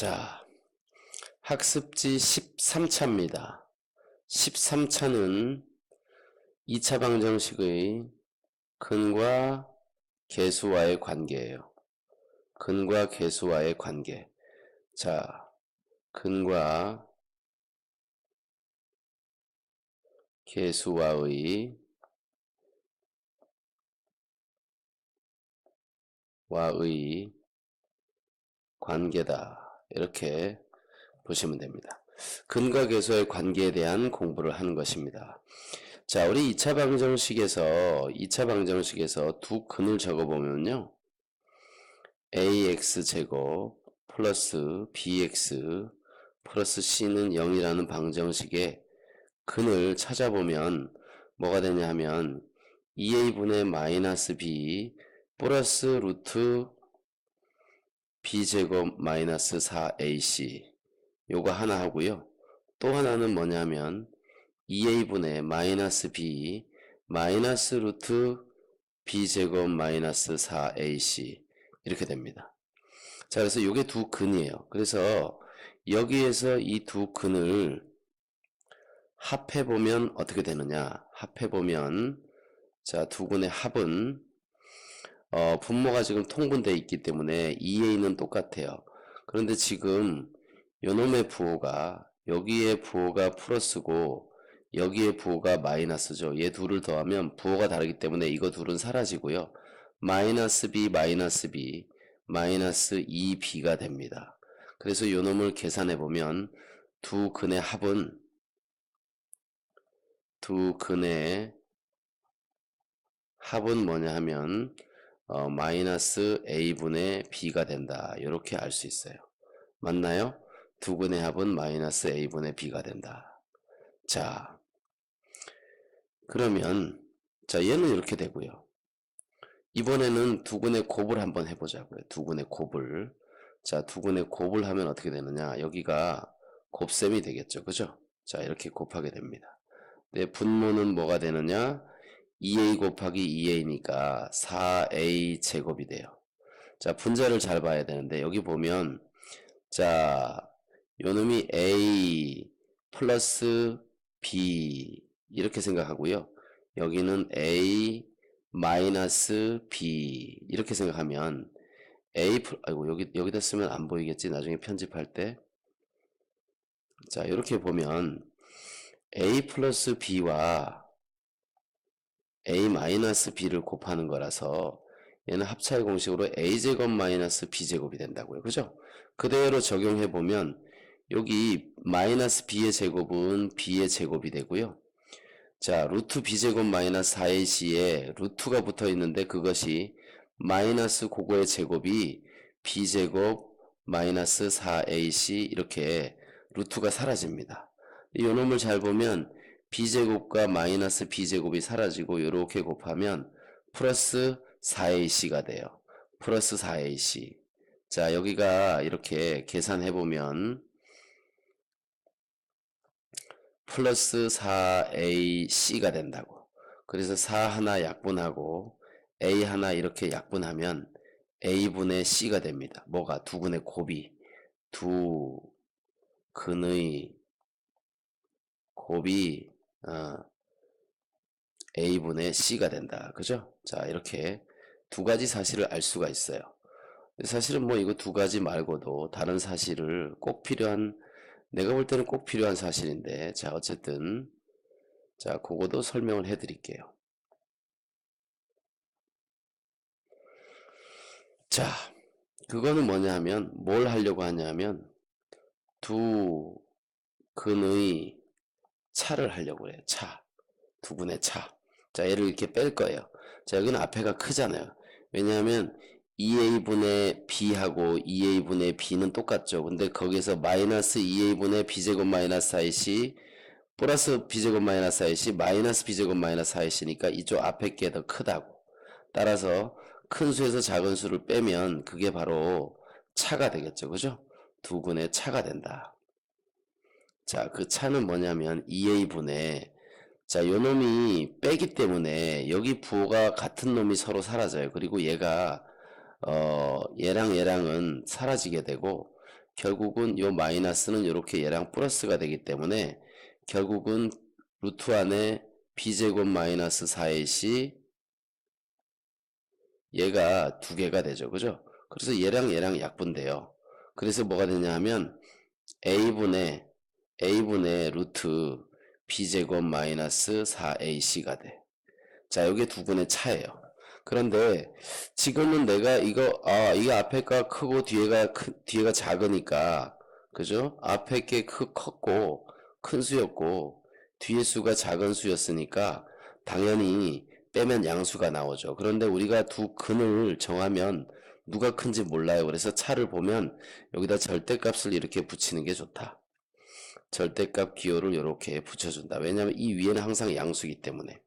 자, 학습지 13차입니다. 13차는 2차 방정식의 근과 계수와의 관계예요. 근과 계수와의 관계. 자, 근과 계수와의 관계다. 이렇게 보시면 됩니다. 근과 계수의 관계에 대한 공부를 하는 것입니다. 자, 우리 2차 방정식에서 두 근을 적어보면요. ax제곱 플러스 bx 플러스 c는 0이라는 방정식의 근을 찾아보면 뭐가 되냐 하면 2a분의 마이너스 b 플러스 루트 b제곱 마이너스 4ac 요거 하나 하고요. 또 하나는 뭐냐면 2a분의 마이너스 b 마이너스 루트 b제곱 마이너스 4ac 이렇게 됩니다. 자, 그래서 요게 두 근이에요. 그래서 여기에서 이 두 근을 합해보면 어떻게 되느냐. 합해보면 자, 두 근의 합은 분모가 지금 통분되어 있기 때문에 2a는 똑같아요. 그런데 지금 요놈의 부호가 여기에 부호가 플러스고 여기에 부호가 마이너스죠. 얘 둘을 더하면 부호가 다르기 때문에 이거 둘은 사라지고요. 마이너스 b 마이너스 b 마이너스 2b가 됩니다. 그래서 요놈을 계산해 보면 두 근의 합은 뭐냐 하면 마이너스 a분의 b가 된다. 이렇게 알 수 있어요. 맞나요? 두 근의 합은 마이너스 a분의 b가 된다. 자, 그러면 자, 얘는 이렇게 되고요. 이번에는 두 근의 곱을 한번 해보자고요. 두 근의 곱을. 자, 두 근의 곱을 하면 어떻게 되느냐. 여기가 곱셈이 되겠죠. 그죠? 자, 이렇게 곱하게 됩니다. 네, 분모는 뭐가 되느냐. 2a 곱하기 2a니까 4a 제곱이 돼요. 자, 분자를 잘 봐야 되는데 여기 보면 자, 요놈이 a 플러스 b 이렇게 생각하고요. 여기는 a 마이너스 b 이렇게 생각하면 아이고 여기다 쓰면 안 보이겠지. 나중에 편집할 때. 자, 이렇게 보면 a 플러스 b와 a 마이너스 b를 곱하는 거라서 얘는 합차의 공식으로 a제곱 마이너스 b제곱이 된다고요. 그죠? 그대로 적용해 보면 여기 마이너스 b의 제곱은 b의 제곱이 되고요. 자, 루트 b제곱 마이너스 4ac에 루트가 붙어 있는데 그것이 마이너스 그거의 제곱이 b제곱 마이너스 4ac 이렇게 루트가 사라집니다. 이 놈을 잘 보면 b제곱과 마이너스 b제곱이 사라지고 이렇게 곱하면 플러스 4ac가 돼요. 플러스 4ac. 자, 여기가 이렇게 계산해보면 플러스 4ac가 된다고. 그래서 4 하나 약분하고 a 하나 이렇게 약분하면 a분의 c가 됩니다. 뭐가? 두 근의 곱이. 두 근의 곱이 a분의 c가 된다. 그죠? 자, 이렇게 두 가지 사실을 알 수가 있어요. 사실은 뭐 이거 두 가지 말고도 다른 사실을 꼭 필요한, 내가 볼 때는 꼭 필요한 사실인데, 자, 어쨌든 자, 그거도 설명을 해 드릴게요. 자, 그거는 뭐냐 하면 뭘 하려고 하냐면 두 근의 차를 하려고 해요. 차. 두 근의 차. 자, 얘를 이렇게 뺄 거예요. 자, 여기는 앞에가 크잖아요. 왜냐하면 2a분의 b하고 2a분의 b는 똑같죠. 근데 거기서 마이너스 2a분의 b제곱 마이너스 4ac 플러스 b제곱 마이너스 4ac 마이너스 b제곱 마이너스 4ac니까 이쪽 앞에 게 더 크다고. 따라서 큰 수에서 작은 수를 빼면 그게 바로 차가 되겠죠. 그죠? 두 근의 차가 된다. 자, 그 차는 뭐냐면 2a분의 자, 요 놈이 빼기 때문에 여기 부호가 같은 놈이 서로 사라져요. 그리고 얘가 얘랑 얘랑은 사라지게 되고 결국은 요 마이너스는 이렇게 얘랑 플러스가 되기 때문에 결국은 루트 안에 b제곱 마이너스 4ac 얘가 두 개가 되죠. 그죠? 그래서 얘랑 약분돼요. 그래서 뭐가 되냐 하면 a분의 루트 b제곱 마이너스 4ac가 돼. 자, 이게 두 근의 차예요. 그런데 지금은 내가 이게 앞에가 크고 뒤에가 작으니까, 그죠? 앞에 게 컸고, 큰 수였고, 뒤에 수가 작은 수였으니까, 당연히 빼면 양수가 나오죠. 그런데 우리가 두 근을 정하면 누가 큰지 몰라요. 그래서 차를 보면 여기다 절대값을 이렇게 붙이는 게 좋다. 절대값 기호를 이렇게 붙여준다. 왜냐하면 이 위에는 항상 양수이기 때문에.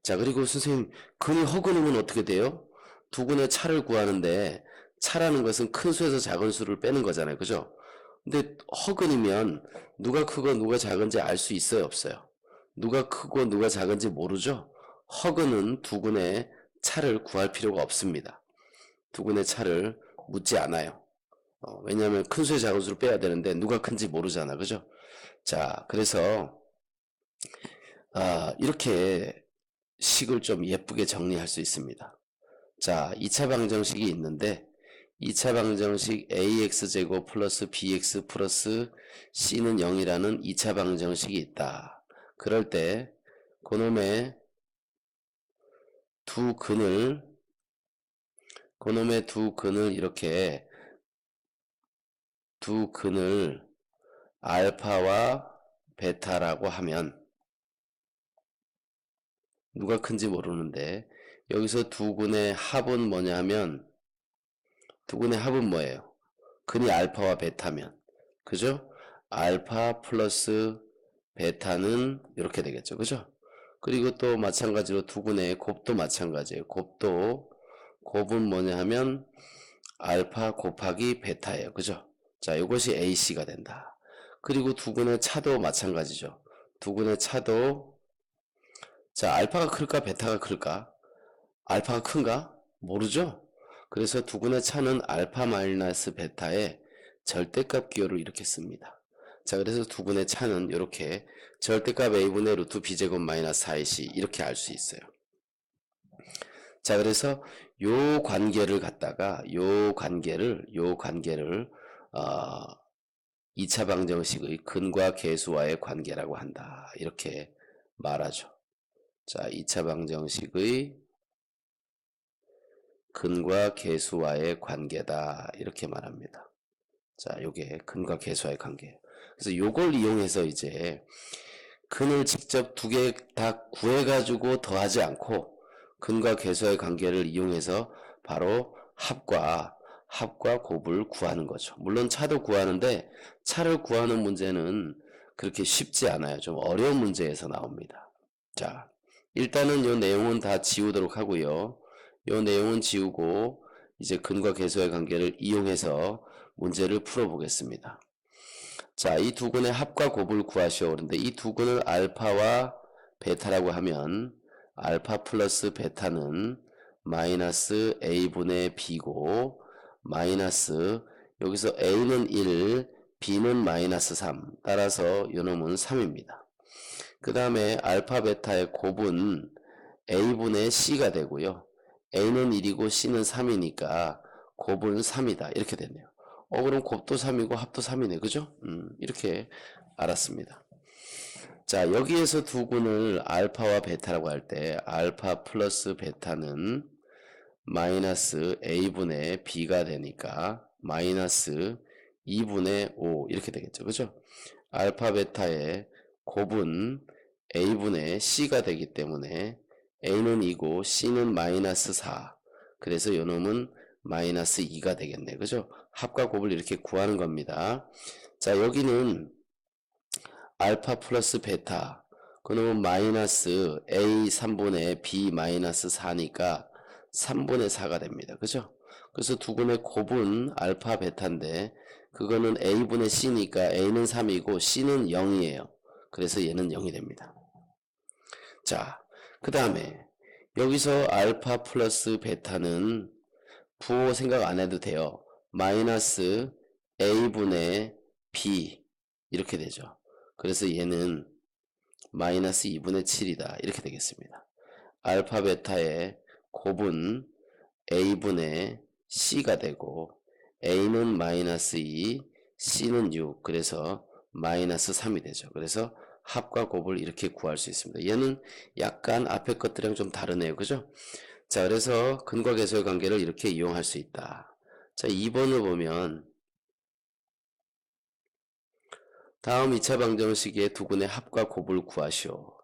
자, 그리고 선생님, 근이 허근이면 어떻게 돼요? 두 근의 차를 구하는데 차라는 것은 큰 수에서 작은 수를 빼는 거잖아요. 그죠? 근데 허근이면 누가 크고 누가 작은지 알 수 있어요, 없어요? 누가 크고 누가 작은지 모르죠? 허근은 두 근의 차를 구할 필요가 없습니다. 두 근의 차를 묻지 않아요. 왜냐하면 큰 수에 작은 수를 빼야 되는데 누가 큰지 모르잖아. 그죠? 자, 그래서 이렇게 식을 좀 예쁘게 정리할 수 있습니다. 자, 2차 방정식이 있는데 2차 방정식 ax제곱 플러스 bx 플러스 c는 0이라는 2차 방정식이 있다. 그럴 때 그놈의 두 근을 이렇게 두 근을 알파와 베타라고 하면 누가 큰지 모르는데 여기서 두 근의 합은 뭐냐 하면 두 근의 합은 뭐예요? 근이 알파와 베타면 그죠? 알파 플러스 베타는 이렇게 되겠죠. 그죠? 그리고 또 마찬가지로 두 근의 곱도 마찬가지예요. 곱은 뭐냐 하면 알파 곱하기 베타예요. 그죠? 자, 이것이 AC가 된다. 그리고 두 근의 차도 마찬가지죠. 두 근의 차도 자, 알파가 클까 베타가 클까? 알파가 큰가? 모르죠? 그래서 두 근의 차는 알파 마이너스 베타의 절대값 기호를 이렇게 씁니다. 자, 그래서 두 근의 차는 이렇게 절대값 a분의 루트 b제곱 마이너스 4ac 이렇게 알 수 있어요. 자, 그래서 요 관계를 갖다가 요 관계를 2차 방정식의 근과 계수와의 관계라고 한다. 이렇게 말하죠. 자, 2차 방정식의 근과 계수와의 관계다. 이렇게 말합니다. 자, 요게 근과 계수와의 관계예요. 그래서 요걸 이용해서 이제 근을 직접 두 개 다 구해가지고 더하지 않고 근과 계수와의 관계를 이용해서 바로 합과 곱을 구하는 거죠. 물론 차도 구하는데 차를 구하는 문제는 그렇게 쉽지 않아요. 좀 어려운 문제에서 나옵니다. 자, 일단은 요 내용은 다 지우도록 하고요. 요 내용은 지우고 이제 근과 계수와의 관계를 이용해서 문제를 풀어보겠습니다. 자, 이 두 근의 합과 곱을 구하시오. 그런데 이 두 근을 알파와 베타라고 하면 알파 플러스 베타는 마이너스 a분의 b고 마이너스 여기서 a는 1, b는 마이너스 3 따라서 요놈은 3입니다. 그 다음에 알파 베타의 곱은 a분의 c가 되고요. a는 1이고 c는 3이니까 곱은 3이다. 이렇게 됐네요. 그럼 곱도 3이고 합도 3이네. 그죠? 이렇게 알았습니다. 자, 여기에서 두 근을 알파와 베타라고 할 때 알파 플러스 베타는 마이너스 a분의 b가 되니까 마이너스 2분의 5 이렇게 되겠죠. 그죠? 알파 베타의 곱은 a분의 c가 되기 때문에 a는 2고 c는 마이너스 4 그래서 요놈은 마이너스 2가 되겠네. 그죠? 합과 곱을 이렇게 구하는 겁니다. 자, 여기는 알파 플러스 베타 그러면 마이너스 a 3분의 b 마이너스 4니까 3분의 4가 됩니다. 그죠? 그래서 두 근의 곱은 알파 베타인데 그거는 a분의 c니까 a는 3이고 c는 0이에요. 그래서 얘는 0이 됩니다. 자, 그 다음에 여기서 알파 플러스 베타는 부호 생각 안 해도 돼요. 마이너스 a분의 b 이렇게 되죠. 그래서 얘는 마이너스 2분의 7이다 이렇게 되겠습니다. 알파 베타의 곱은 a분의 c가 되고 a는 마이너스 2, c는 6, 그래서 마이너스 3이 되죠. 그래서 합과 곱을 이렇게 구할 수 있습니다. 얘는 약간 앞에 것들이랑 좀 다르네요. 그죠? 자, 그래서 근과 계수의 관계를 이렇게 이용할 수 있다. 자, 2번을 보면 다음 2차 방정식의 두근의 합과 곱을 구하시오.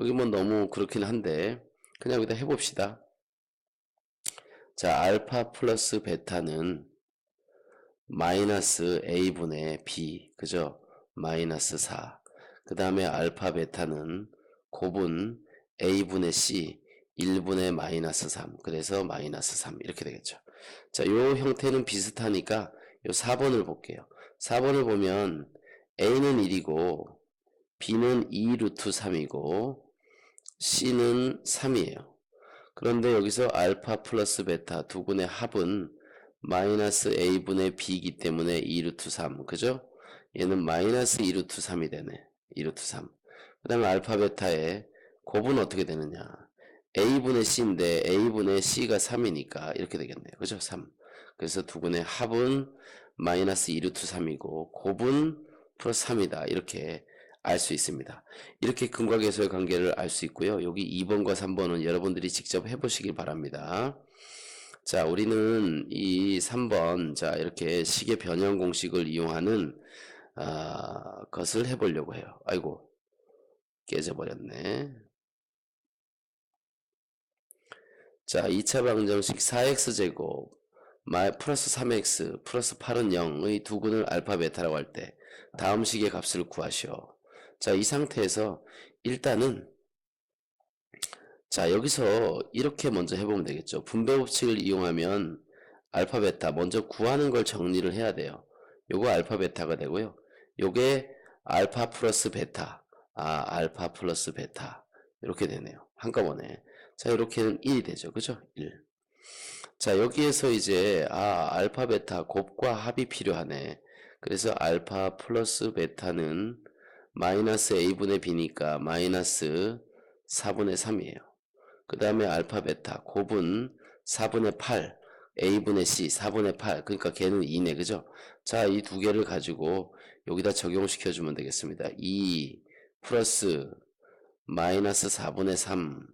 여기 뭐 너무 그렇긴 한데 그냥 여기다 해봅시다. 자, 알파 플러스 베타는 마이너스 a분의 b, 그죠? 마이너스 4. 그 다음에 알파 베타는 곱은 a분의 c, 1분의 마이너스 3. 그래서 마이너스 3 이렇게 되겠죠. 자, 요 형태는 비슷하니까 요 4번을 볼게요. 4번을 보면 a는 1이고 b는 2 루트 3이고 c는 3이에요. 그런데 여기서 알파 플러스 베타 두근의 합은 마이너스 a분의 b이기 때문에 2 루트 3, 그죠? 얘는 마이너스 2 루트 3이 되네. 2 루트 3. 그 다음에 알파 베타의 곱은 어떻게 되느냐? a분의 c인데 a분의 c가 3이니까 이렇게 되겠네요. 그죠? 3. 그래서 두근의 합은 마이너스 2 루트 3이고 곱은 플러스 3이다. 이렇게 알 수 있습니다. 이렇게 근과 계수의 관계를 알 수 있고요. 여기 2번과 3번은 여러분들이 직접 해보시길 바랍니다. 자, 우리는 이 3번, 자, 이렇게 식의 변형 공식을 이용하는 것을 해보려고 해요. 아이고, 깨져버렸네. 자, 2차 방정식 4x제곱 플러스 3x 플러스 8은 0의 두근을 알파 베타라고 할 때 다음 식의 값을 구하시오. 자, 이 상태에서 일단은 자, 여기서 이렇게 먼저 해보면 되겠죠. 분배 법칙을 이용하면 알파 베타 먼저 구하는 걸 정리를 해야 돼요. 요거 알파 베타가 되고요. 요게 알파 플러스 베타, 알파 플러스 베타 이렇게 되네요. 한꺼번에. 자, 이렇게는 1이 되죠. 그죠? 1. 자, 여기에서 이제 알파 베타 곱과 합이 필요하네. 그래서 알파 플러스 베타는 마이너스 a분의 b니까 마이너스 4분의 3이에요. 그 다음에 알파 베타 곱은 4분의 8 a분의 c 4분의 8 그러니까 걔는 2네. 그죠? 자, 이 두 개를 가지고 여기다 적용시켜 주면 되겠습니다. 2 플러스 마이너스 4분의 3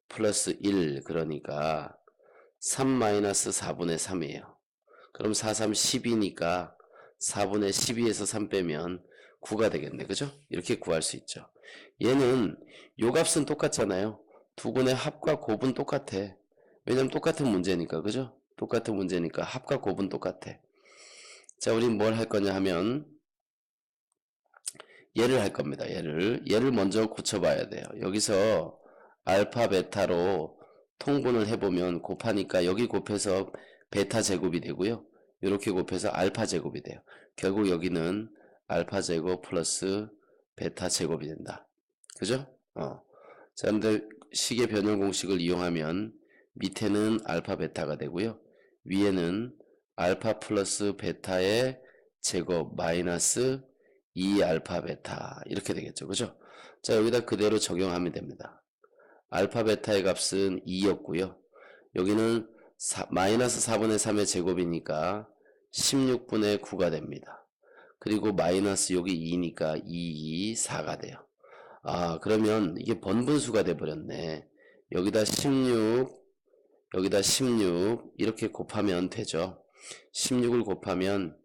플러스 1 그러니까 3 마이너스 4분의 3이에요. 그럼 4, 3, 10이니까 4분의 12에서 3 빼면 9가 되겠네. 그죠? 이렇게 구할 수 있죠. 얘는 요 값은 똑같잖아요. 두근의 합과 곱은 똑같아. 왜냐면 똑같은 문제니까. 그죠? 똑같은 문제니까 합과 곱은 똑같아. 자, 우린 뭘 할 거냐 하면 얘를 할 겁니다. 얘를 먼저 고쳐봐야 돼요. 여기서 알파 베타로 통분을 해보면 곱하니까 여기 곱해서 베타 제곱이 되고요. 이렇게 곱해서 알파 제곱이 돼요. 결국 여기는 알파 제곱 플러스 베타 제곱이 된다. 그죠? 자, 근데 식의 변형 공식을 이용하면 밑에는 알파 베타가 되고요. 위에는 알파 플러스 베타의 제곱 마이너스 2 알파 베타 이렇게 되겠죠. 그죠? 자, 여기다 그대로 적용하면 됩니다. 알파 베타의 값은 2였고요. 여기는 마이너스 4분의 3의 제곱이니까 16분의 9가 됩니다. 그리고 마이너스 여기 2니까 2, 4가 돼요. 그러면 이게 번분수가 돼버렸네. 여기다 16, 여기다 16 이렇게 곱하면 되죠. 16을 곱하면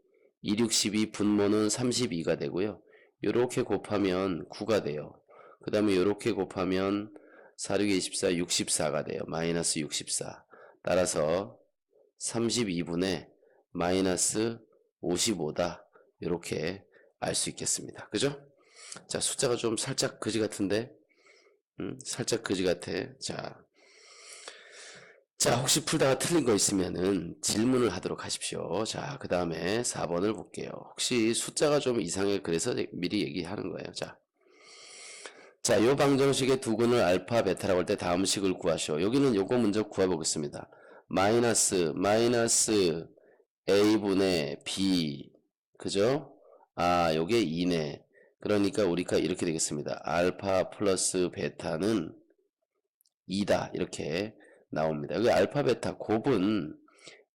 2, 6, 12 분모는 32가 되고요. 요렇게 곱하면 9가 돼요. 그 다음에 요렇게 곱하면 4, 6, 24, 64가 돼요. 마이너스 64. 따라서 32분의 마이너스 55다. 이렇게 알 수 있겠습니다. 그죠? 자, 숫자가 좀 살짝 그지 같은데, 살짝 그지 같아. 자, 혹시 풀다가 틀린 거 있으면은 질문을 하도록 하십시오. 자, 그 다음에 4번을 볼게요. 혹시 숫자가 좀 이상해. 그래서 미리 얘기하는 거예요. 자, 요 방정식의 두근을 알파, 베타라고 할 때 다음 식을 구하시오. 여기는 요거 먼저 구해보겠습니다. 마이너스 a분의 b 그죠? 아, 요게 2네. 그러니까 우리가 이렇게 되겠습니다. 알파 플러스 베타는 2다. 이렇게 나옵니다. 여기 알파 베타 곱은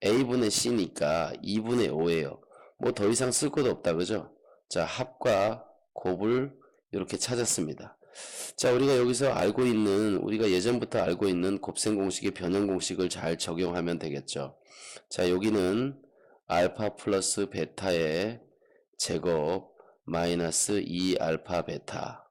A분의 C니까 2분의 5예요. 뭐 더 이상 쓸 것도 없다. 그죠? 자, 합과 곱을 이렇게 찾았습니다. 자, 우리가 여기서 알고 있는, 우리가 예전부터 알고 있는 곱셈 공식의 변형 공식을 잘 적용하면 되겠죠. 자, 여기는 알파 플러스 베타의 제곱 마이너스 2 알파 베타.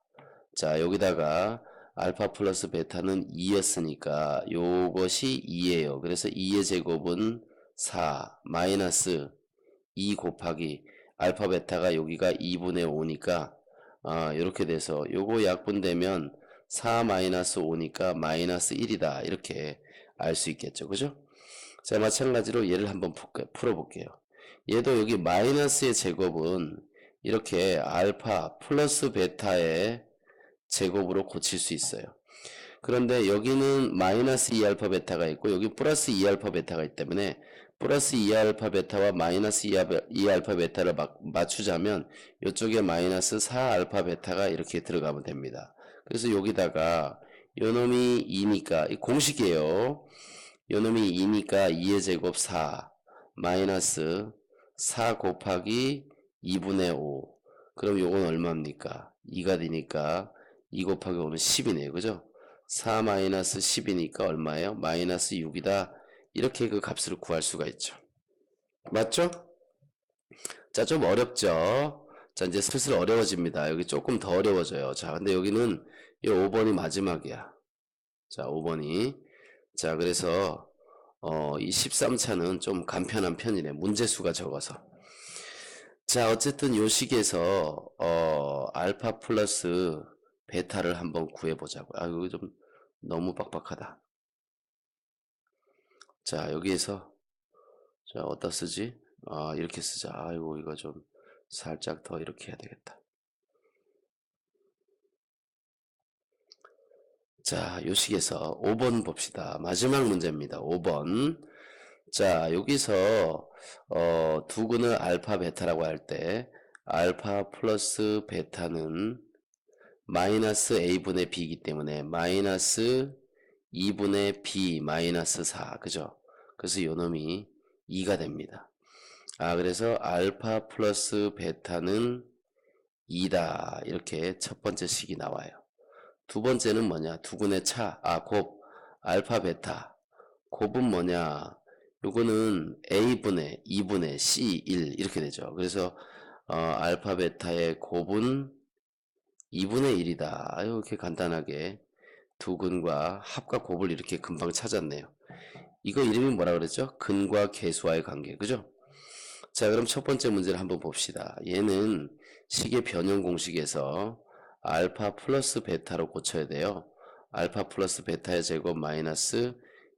자, 여기다가 알파 플러스 베타는 2였으니까 요것이 2예요. 그래서 2의 제곱은 4 마이너스 2 곱하기 알파 베타가 여기가 2분의 5니까 이렇게 돼서 요거 약분되면 4 마이너스 5니까 마이너스 1이다. 이렇게 알 수 있겠죠. 그죠? 자, 마찬가지로 얘를 한번 풀어볼게요. 얘도 여기 마이너스의 제곱은 이렇게 알파 플러스 베타의 제곱으로 고칠 수 있어요. 그런데 여기는 마이너스 2알파 베타가 있고 여기 플러스 2알파 베타가 있기 때문에 플러스 2알파 베타와 마이너스 2알파 베타를 맞추자면 이쪽에 마이너스 4알파 베타가 이렇게 들어가면 됩니다. 그래서 여기다가 요놈이 2니까 공식이에요. 요놈이 2니까 2의 제곱 4 마이너스 4 곱하기 2분의 5. 그럼 요건 얼마입니까? 2가 되니까 2 곱하기 5는 10이네요. 그죠? 4 마이너스 10이니까 얼마예요? 마이너스 6이다. 이렇게 그 값을 구할 수가 있죠. 맞죠? 자, 좀 어렵죠? 자, 이제 슬슬 어려워집니다. 여기 조금 더 어려워져요. 자, 근데 여기는 이 5번이 마지막이야. 자, 5번이. 자, 그래서 이 13차는 좀 간편한 편이네. 문제수가 적어서. 자, 어쨌든 요 식에서 알파 플러스 베타를 한번 구해보자고요. 아, 이거 좀 너무 빡빡하다. 자, 여기에서 자, 어디다 쓰지? 아, 이렇게 쓰자. 아이고, 이거 좀 살짝 더 이렇게 해야 되겠다. 자, 요 식에서 5번 봅시다. 마지막 문제입니다. 5번. 자, 여기서 두근을 알파 베타라고 할 때 알파 플러스 베타는 마이너스 a분의 b이기 때문에 마이너스 2분의 b 마이너스 4 그죠? 그래서 요놈이 2가 됩니다. 아, 그래서 알파 플러스 베타는 2다. 이렇게 첫 번째 식이 나와요. 두 번째는 뭐냐? 두근의 차, 곱, 알파 베타. 곱은 뭐냐? 요거는 a분의 2분의 c1 이렇게 되죠. 그래서 알파 베타의 곱은 2분의 1이다. 이렇게 간단하게 두근과 합과 곱을 이렇게 금방 찾았네요. 이거 이름이 뭐라 그랬죠? 근과 계수와의 관계. 그죠? 자, 그럼 첫 번째 문제를 한번 봅시다. 얘는 식의 변형 공식에서 알파 플러스 베타로 고쳐야 돼요. 알파 플러스 베타의 제곱 마이너스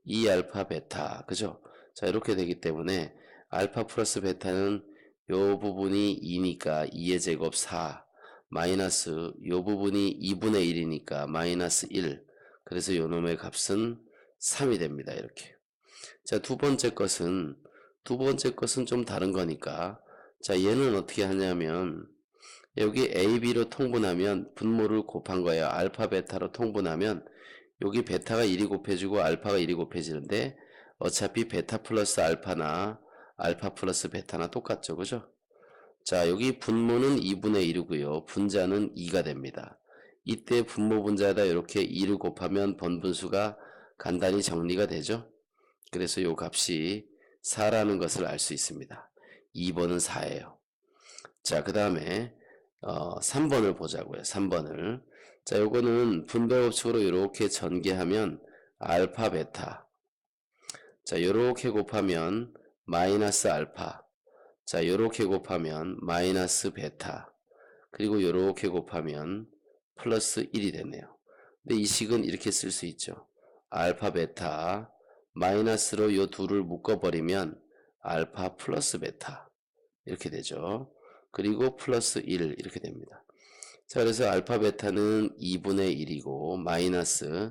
2알파 베타. 그죠? 자, 이렇게 되기 때문에 알파 플러스 베타는 요 부분이 2니까 2의 제곱 4 마이너스 요 부분이 2분의 1이니까 마이너스 1. 그래서 요 놈의 값은 3이 됩니다. 이렇게. 자, 두 번째 것은 좀 다른 거니까. 자, 얘는 어떻게 하냐면 여기 A, B로 통분하면 분모를 곱한 거예요. 알파, 베타로 통분하면 여기 베타가 1이 곱해지고 알파가 1이 곱해지는데 어차피 베타 플러스 알파나 알파 플러스 베타나 똑같죠. 그죠? 자, 여기 분모는 2분의 1이고요. 분자는 2가 됩니다. 이때 분모 분자에다 이렇게 2를 곱하면 번분수가 간단히 정리가 되죠. 그래서 요 값이 4라는 것을 알 수 있습니다. 2번은 4예요. 자, 그 다음에 3번을 보자고요. 3번을. 자, 요거는 분배법칙으로 이렇게 전개하면 알파, 베타. 자, 요렇게 곱하면 마이너스 알파. 자, 요렇게 곱하면 마이너스 베타. 그리고 요렇게 곱하면 플러스 1이 되네요. 근데 이 식은 이렇게 쓸 수 있죠. 알파, 베타. 마이너스로 요 둘을 묶어버리면 알파 플러스 베타 이렇게 되죠. 그리고 플러스 1 이렇게 됩니다. 자, 그래서 알파 베타는 2분의 1이고 마이너스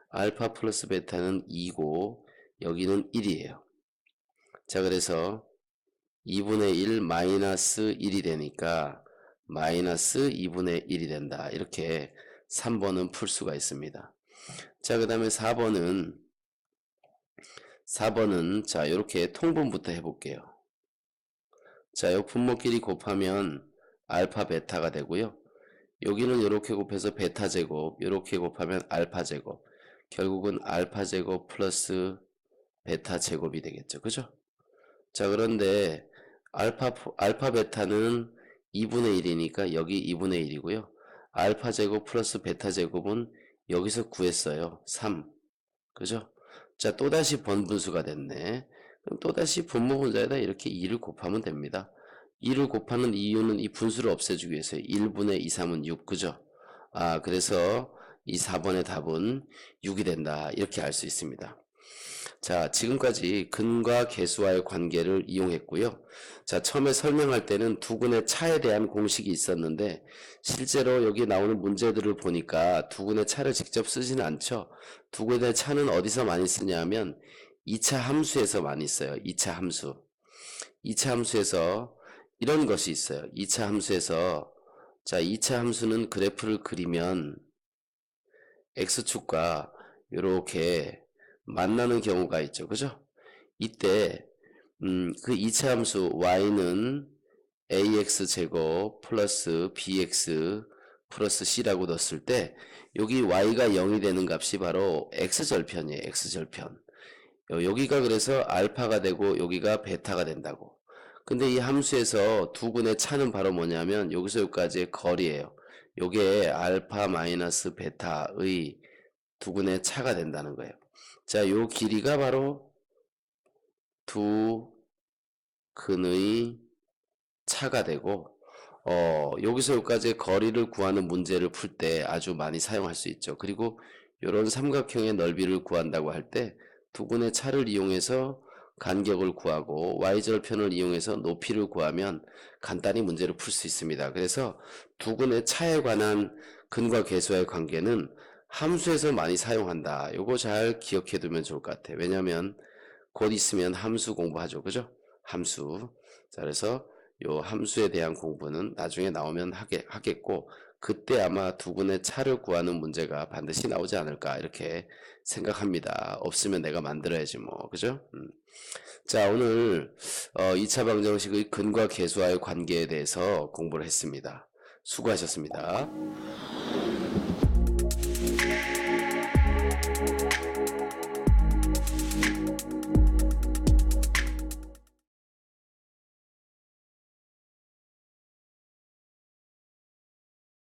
알파 플러스 베타는 2고 여기는 1이에요. 자, 그래서 2분의 1 마이너스 1이 되니까 마이너스 2분의 1이 된다. 이렇게 3번은 풀 수가 있습니다. 자, 그 다음에 4번은 자, 이렇게 통분부터 해볼게요. 자, 요 분모끼리 곱하면 알파 베타가 되고요. 여기는 이렇게 곱해서 베타 제곱, 이렇게 곱하면 알파 제곱. 결국은 알파 제곱 플러스 베타 제곱이 되겠죠. 그죠? 자, 그런데 알파 베타는 2분의 1이니까 여기 2분의 1이고요. 알파 제곱 플러스 베타 제곱은 여기서 구했어요. 3. 그죠? 자, 또다시 번분수가 됐네. 그럼 또다시 분모분자에다 이렇게 2를 곱하면 됩니다. 2를 곱하는 이유는 이 분수를 없애주기 위해서요. 1분의 2, 3은 6. 그죠? 그래서 이 4번의 답은 6이 된다. 이렇게 알 수 있습니다. 자, 지금까지 근과 계수와의 관계를 이용했고요. 자, 처음에 설명할 때는 두근의 차에 대한 공식이 있었는데 실제로 여기 나오는 문제들을 보니까 두근의 차를 직접 쓰지는 않죠. 두근의 차는 어디서 많이 쓰냐면 2차 함수에서 많이 써요. 2차 함수. 2차 함수에서 이런 것이 있어요. 2차 함수에서 자, 2차 함수는 그래프를 그리면 x축과 이렇게 만나는 경우가 있죠. 그죠? 이때 그 2차 함수 y는 ax제곱 플러스 bx 플러스 c라고 넣었을 때 여기 y가 0이 되는 값이 바로 x절편이에요. x절편. 여기가 그래서 알파가 되고 여기가 베타가 된다고. 근데 이 함수에서 두근의 차는 바로 뭐냐면 여기서 여기까지의 거리예요. 요게 알파 마이너스 베타의 두근의 차가 된다는 거예요. 자, 요 길이가 바로 두 근의 차가 되고 여기서 여기까지의 거리를 구하는 문제를 풀 때 아주 많이 사용할 수 있죠. 그리고 이런 삼각형의 넓이를 구한다고 할 때 두 근의 차를 이용해서 간격을 구하고 y절편을 이용해서 높이를 구하면 간단히 문제를 풀 수 있습니다. 그래서 두 근의 차에 관한 근과 계수와의 관계는 함수에서 많이 사용한다. 요거 잘 기억해 두면 좋을 것 같아요. 왜냐하면 곧 있으면 함수 공부하죠. 그죠? 함수. 자, 그래서 요 함수에 대한 공부는 나중에 나오면 하겠고 그때 아마 두근의 차를 구하는 문제가 반드시 나오지 않을까 이렇게 생각합니다. 없으면 내가 만들어야지 뭐. 그죠? 자, 오늘 2차 방정식의 근과 계수와의 관계에 대해서 공부를 했습니다. 수고하셨습니다.